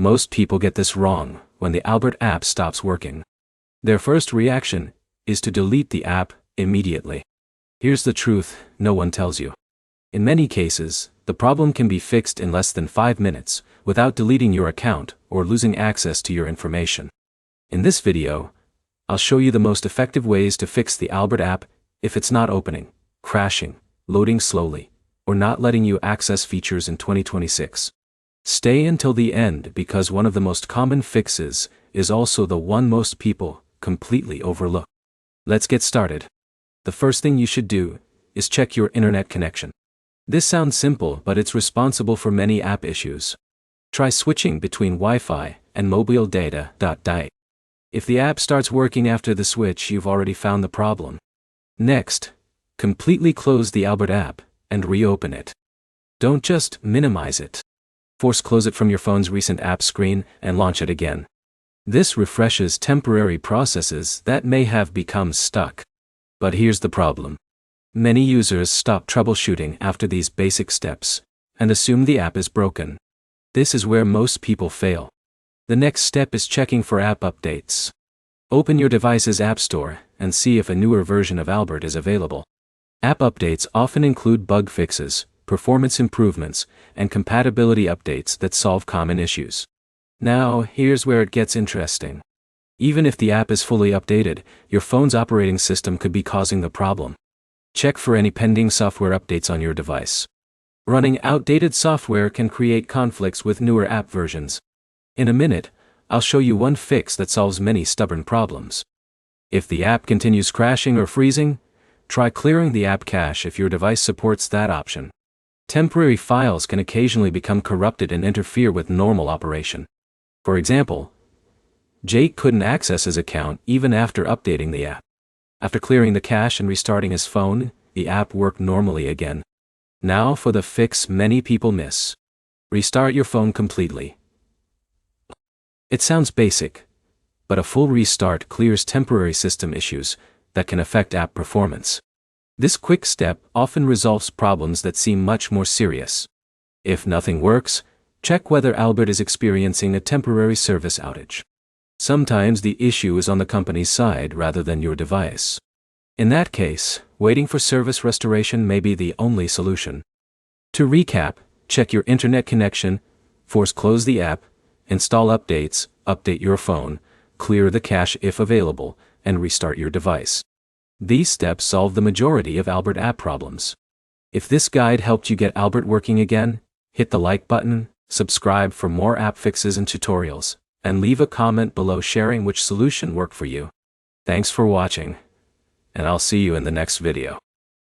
Most people get this wrong when the Albert app stops working. Their first reaction is to delete the app immediately. Here's the truth no one tells you. In many cases, the problem can be fixed in less than 5 minutes without deleting your account or losing access to your information. In this video, I'll show you the most effective ways to fix the Albert app if it's not opening, crashing, loading slowly, or not letting you access features in 2026. Stay until the end because one of the most common fixes is also the one most people completely overlook. Let's get started. The first thing you should do is check your internet connection. This sounds simple, but it's responsible for many app issues. Try switching between Wi-Fi and mobile data. If the app starts working after the switch, you've already found the problem. Next, completely close the Albert app and reopen it. Don't just minimize it. Force close it from your phone's recent app screen and launch it again. This refreshes temporary processes that may have become stuck. But here's the problem. Many users stop troubleshooting after these basic steps and assume the app is broken. This is where most people fail. The next step is checking for app updates. Open your device's app store and see if a newer version of Albert is available. App updates often include bug fixes, performance improvements, and compatibility updates that solve common issues. Now, here's where it gets interesting. Even if the app is fully updated, your phone's operating system could be causing the problem. Check for any pending software updates on your device. Running outdated software can create conflicts with newer app versions. In a minute, I'll show you one fix that solves many stubborn problems. If the app continues crashing or freezing, try clearing the app cache if your device supports that option. Temporary files can occasionally become corrupted and interfere with normal operation. For example, Jake couldn't access his account even after updating the app. After clearing the cache and restarting his phone, the app worked normally again. Now for the fix many people miss. Restart your phone completely. It sounds basic, but a full restart clears temporary system issues that can affect app performance. This quick step often resolves problems that seem much more serious. If nothing works, check whether Albert is experiencing a temporary service outage. Sometimes the issue is on the company's side rather than your device. In that case, waiting for service restoration may be the only solution. To recap, check your internet connection, force close the app, install updates, update your phone, clear the cache if available, and restart your device. These steps solve the majority of Albert app problems. If this guide helped you get Albert working again, hit the like button, subscribe for more app fixes and tutorials, and leave a comment below sharing which solution worked for you. Thanks for watching, and I'll see you in the next video.